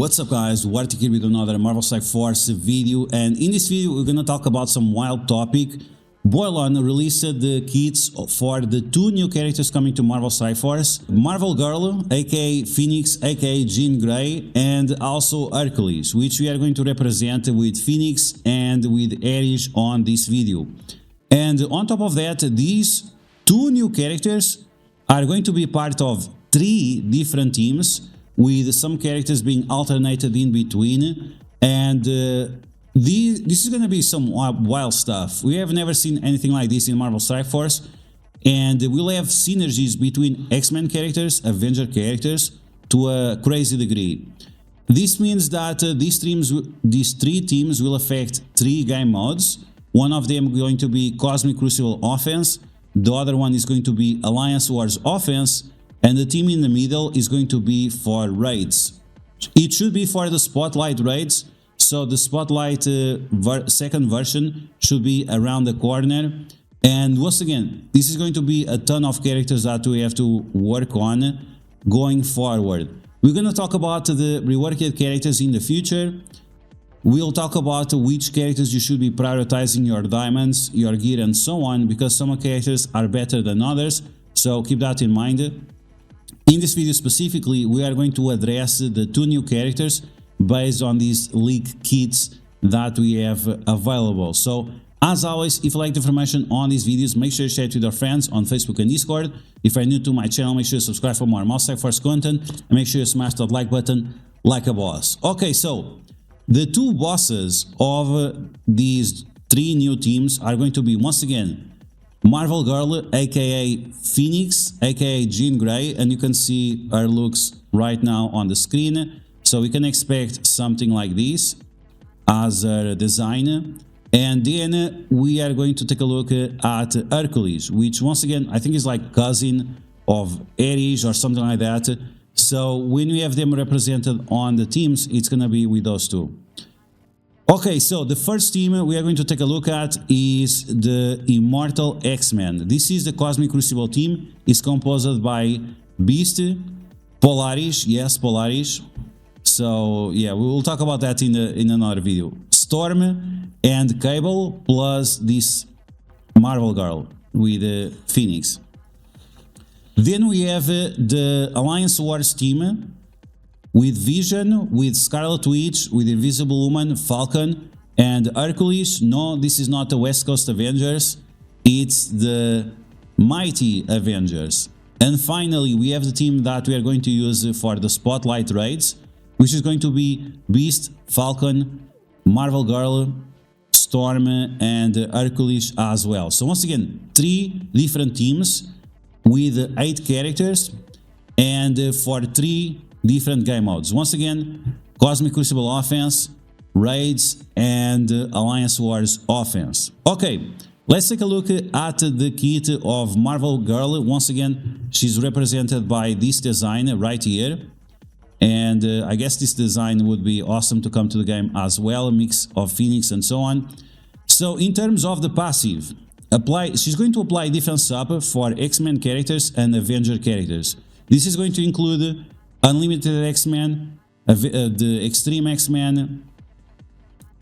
What's up guys, DuArktik here with another Marvel Strike Force video, and in this video we're gonna talk about some wild topic. Boilan released the kits for the two new characters coming to Marvel Strike Force, Marvel Girl aka Phoenix aka Jean Grey, and also Hercules, which we are going to represent with Phoenix and with Ares on this video. And on top of that, these two new characters are going to be part of three different teams, with some characters being alternated in between, and this is going to be some wild stuff. We have never seen anything like this in Marvel Strike Force, and we'll have synergies between X-Men characters, Avenger characters, to a crazy degree. This means that these three teams will affect three game modes. One of them going to be Cosmic Crucible Offense, the other one is going to be Alliance Wars Offense, and the team in the middle is going to be for raids. It should be for the Spotlight raids, so the Spotlight second version should be around the corner. And once again, this is going to be a ton of characters that we have to work on going forward. We're going to talk about the reworked characters in the future. We'll talk about which characters you should be prioritizing your diamonds, your gear, and so on, because some characters are better than others, so keep that in mind. In this video specifically, we are going to address the two new characters based on these leak kits that we have available. So, as always, if you like the information on these videos, make sure you share it with your friends on Facebook and Discord. If you're new to my channel, make sure you subscribe for more Marvel Strike Force content, and make sure you smash that like button like a boss. Okay, so the two bosses of these three new teams are going to be, once again, Marvel Girl aka Phoenix aka Jean Grey, and you can see her looks right now on the screen, so we can expect something like this as her design. And then we are going to take a look at Hercules, which once again I think is like cousin of Ares or something like that. So when we have them represented on the teams, it's gonna be with those two. Okay, so the first team we are going to take a look at is the Immortal X-Men. This is the Cosmic Crucible team. It's composed by Beast, Polaris, yes, Polaris. So yeah, we will talk about that in another video. Storm and Cable, plus this Marvel Girl with Phoenix. Then we have the Alliance Wars team, with Vision, with Scarlet Witch, with Invisible Woman, Falcon, and Hercules. No, this is not the West Coast Avengers, it's the Mighty Avengers. And finally, we have the team that we are going to use for the Spotlight raids, which is going to be Beast, Falcon, Marvel Girl, Storm, and Hercules as well. So once again, three different teams with 8 characters, and for 3 different game modes. Once again, Cosmic Crucible Offense, Raids, and Alliance Wars Offense. Okay, let's take a look at the kit of Marvel Girl. Once again, she's represented by this design right here. And I guess this design would be awesome to come to the game as well, a mix of Phoenix and so on. So in terms of the passive, she's going to apply defense up for X-Men characters and Avenger characters. This is going to include Unlimited X-Men, the Extreme X-Men,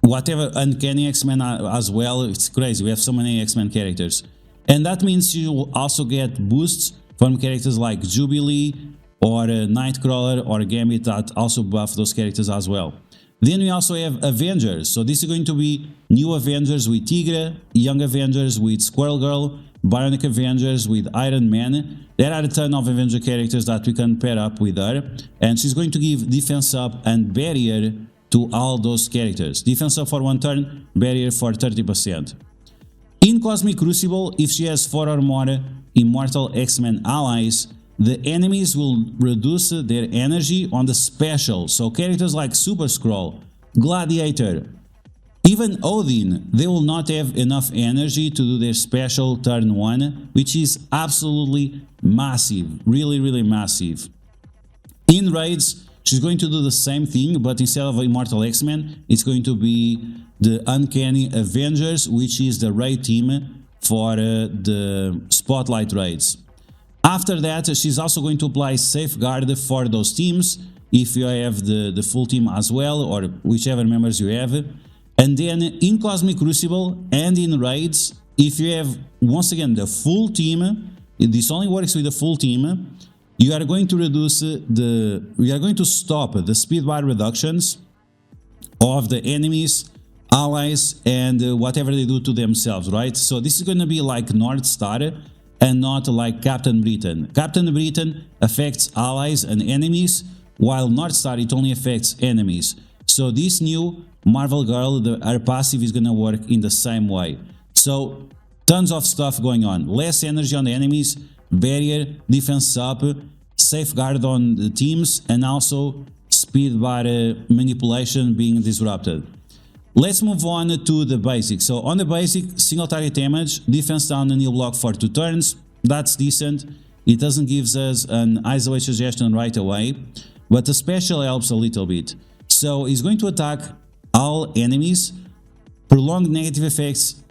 whatever, Uncanny X-Men as well. It's crazy, we have so many X-Men characters. And that means you will also get boosts from characters like Jubilee or Nightcrawler or Gambit that also buff those characters as well. Then we also have Avengers. So this is going to be new Avengers with Tigre, Young Avengers with Squirrel Girl, Bionic Avengers with Iron Man. There are a ton of Avenger characters that we can pair up with her, and she's going to give defense up and barrier to all those characters. Defense up for 1 turn, barrier for 30%. In Cosmic Crucible, if she has 4 or more Immortal X-Men allies, the enemies will reduce their energy on the special. So characters like Super Skrull, Gladiator, even Odin, they will not have enough energy to do their special turn 1, which is absolutely massive, really massive. In raids, she's going to do the same thing, but instead of Immortal X-Men, it's going to be the Uncanny Avengers, which is the raid team for the Spotlight raids. After that, she's also going to apply Safeguard for those teams, if you have the full team as well, or whichever members you have. And then in Cosmic Crucible and in raids, if you have, once again, the full team, this only works with the full team, you are going to stop the speed bar reductions of the enemies, allies, and whatever they do to themselves, right? So this is going to be like North Star and not like Captain Britain. Captain Britain affects allies and enemies, while North Star, it only affects enemies. So this new Marvel Girl, her passive is gonna work in the same way. So tons of stuff going on. Less energy on the enemies, barrier, defense up, safeguard on the teams, and also speed bar manipulation being disrupted. Let's move on to the basic. So on the basic, single target damage, defense down and heal block for 2 turns. That's decent. It doesn't give us an isolate suggestion right away, but the special helps a little bit. So it's going to attack all enemies, prolonged negative effects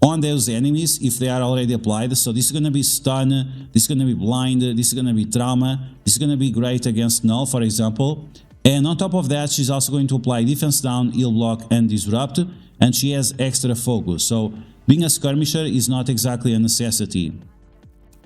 on those enemies if they are already applied. So this is going to be stun, this is going to be blind, this is going to be trauma, this is going to be great against null, for example. And on top of that, she's also going to apply defense down, heal block, and disrupt, and she has extra focus. So being a skirmisher is not exactly a necessity.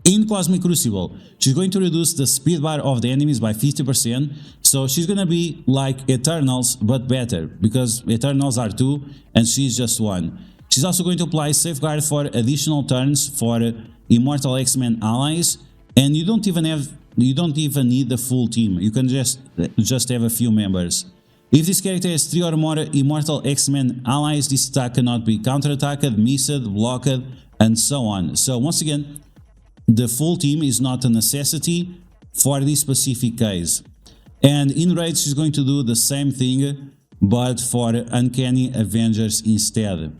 In Cosmic Crucible, she's going to reduce the speed bar of the enemies by 50%, so she's gonna be like Eternals, but better, because Eternals are 2 and she's just 1. She's also going to apply Safeguard for additional turns for Immortal X-Men allies, and you don't even need the full team, you can just have a few members. If this character has 3 or more Immortal X-Men allies, this attack cannot be counterattacked, missed, blocked, and so on. So once again, the full team is not a necessity for this specific case. And in raids, she's going to do the same thing, but for Uncanny Avengers instead.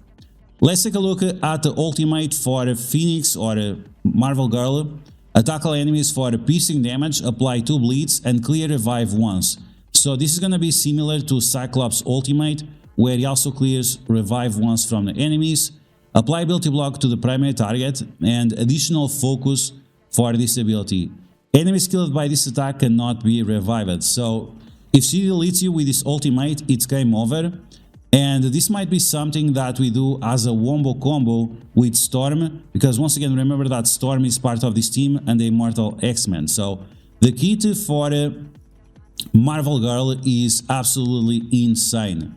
Let's take a look at the ultimate for Phoenix or Marvel Girl. Attack all enemies for piercing damage, apply 2 bleeds, and clear revive once. So this is going to be similar to Cyclops ultimate, where he also clears revive once from the enemies. Apply ability block to the primary target and additional focus for this ability. Enemies killed by this attack cannot be revived. So if she deletes you with this ultimate, it's game over. And this might be something that we do as a wombo combo with Storm, because once again, remember that Storm is part of this team and the Immortal X-Men. So the kit for Marvel Girl is absolutely insane.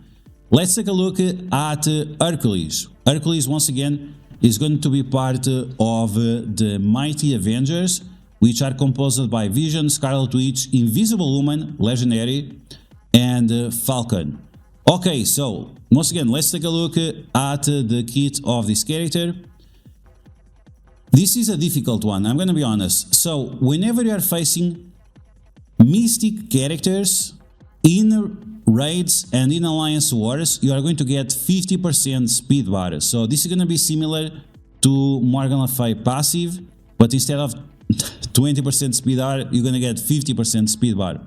Let's take a look at Hercules. Hercules, once again, is going to be part of the Mighty Avengers, which are composed by Vision, Scarlet Witch, Invisible Woman, Legendary, and Falcon. Okay, so once again, let's take a look at the kit of this character. This is a difficult one, I'm going to be honest. So whenever you are facing mystic characters in raids and in alliance wars, you are going to get 50% speed bar. So this is going to be similar to Morgan Le Fay passive, but instead of 20% speed bar, you're going to get 50% speed bar.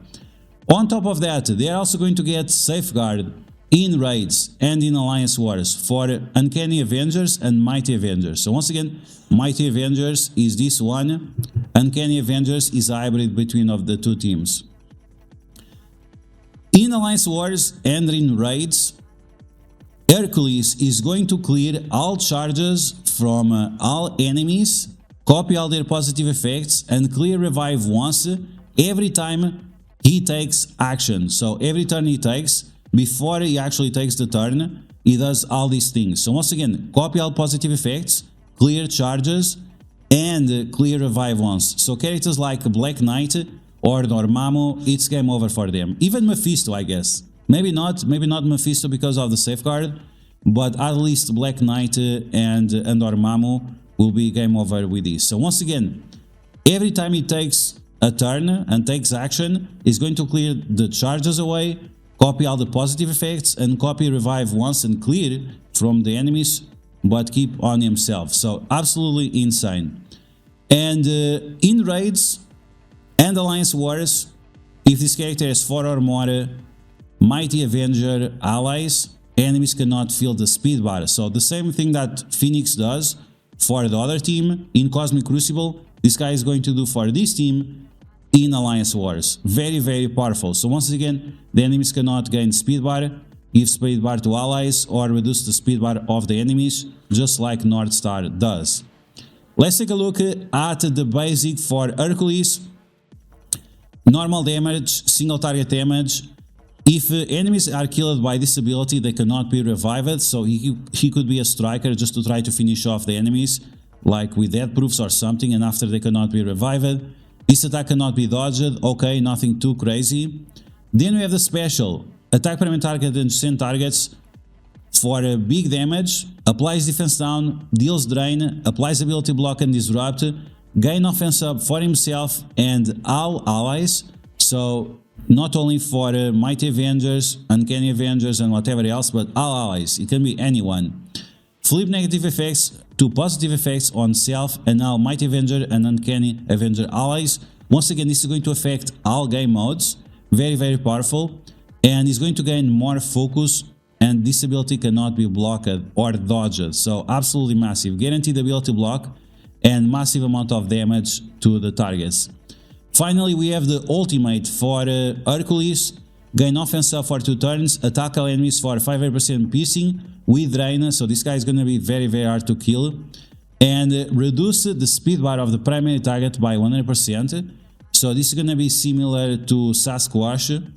On top of that, they are also going to get Safeguard in raids and in alliance wars for Uncanny Avengers and Mighty Avengers. So once again, Mighty Avengers is this one, Uncanny Avengers is a hybrid between of the two teams. In alliance wars and in raids, Hercules is going to clear all charges from all enemies, copy all their positive effects, and clear revive once every time he takes action. So every turn he takes, before he actually takes the turn, he does all these things. So once again, copy all positive effects, clear charges, and clear revive once. So characters like Black Knight or Dormammu, it's game over for them. Even Mephisto, I guess. Maybe not Mephisto because of the safeguard, but at least Black Knight and Dormammu will be game over with this. So once again, every time he takes a turn and takes action, he's going to clear the charges away, copy all the positive effects, and copy revive once and clear from the enemies, but keep on himself. So absolutely insane. And in raids and alliance wars, if this character has 4 or more Mighty Avenger allies, enemies cannot feel the speed bar. So the same thing that Phoenix does for the other team in Cosmic Crucible, this guy is going to do for this team. in Alliance Wars. Very, very powerful. So once again, the enemies cannot gain speed bar, give speed bar to allies, or reduce the speed bar of the enemies, just like North Star does. Let's take a look at the basic for Hercules. Normal damage, single target damage. If enemies are killed by this ability, they cannot be revived, so he could be a striker just to try to finish off the enemies, like with death proofs or something, and after they cannot be revived. This attack cannot be dodged, okay, nothing too crazy. Then we have the special. Attack permanent target and send targets for big damage, applies defense down, deals drain, applies ability block and disrupt, gain offense up for himself and all allies, so not only for Mighty Avengers, Uncanny Avengers and whatever else, but all allies, it can be anyone. Flip negative effects to positive effects on self and all Mighty Avenger and Uncanny Avenger allies. Once again, this is going to affect all game modes, very, very powerful, and is going to gain more focus, and this ability cannot be blocked or dodged, so absolutely massive. Guaranteed ability block and massive amount of damage to the targets. Finally, we have the ultimate for Hercules. Gain offense up for 2 turns, attack all enemies for 5% piercing with drain, so this guy is going to be very, very hard to kill. And reduce the speed bar of the primary target by 100%. So this is going to be similar to Sasquatch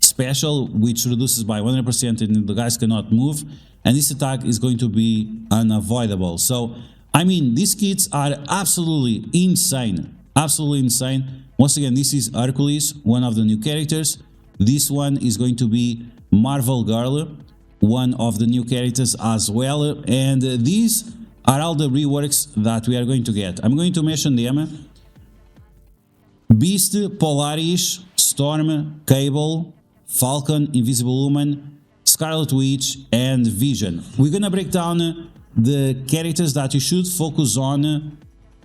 special, which reduces by 100% and the guys cannot move. And this attack is going to be unavoidable. So, I mean, these kits are absolutely insane. Absolutely insane. Once again, this is Hercules, one of the new characters. This one is going to be Marvel Girl, one of the new characters as well. And these are all the reworks that we are going to get. I'm going to mention them. Beast, Polaris, Storm, Cable, Falcon, Invisible Woman, Scarlet Witch, and Vision. We're gonna break down the characters that you should focus on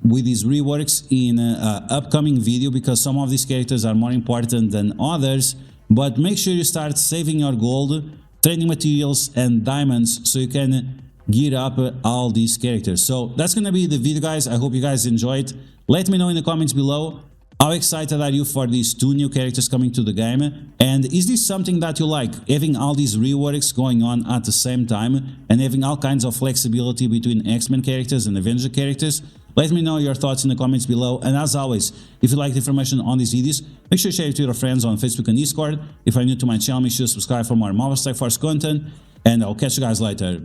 with these reworks in an upcoming video, because some of these characters are more important than others. But make sure you start saving your gold, training materials, and diamonds so you can gear up all these characters. So that's gonna be the video, guys. I hope you guys enjoyed. Let me know in the comments below, how excited are you for these 2 new characters coming to the game? And is this something that you like, having all these reworks going on at the same time and having all kinds of flexibility between X-Men characters and Avenger characters? Let me know your thoughts in the comments below. And as always, if you liked the information on these videos, make sure you share it to your friends on Facebook and Discord. If you're new to my channel, make sure to subscribe for more Marvel Strike Force content. And I'll catch you guys later.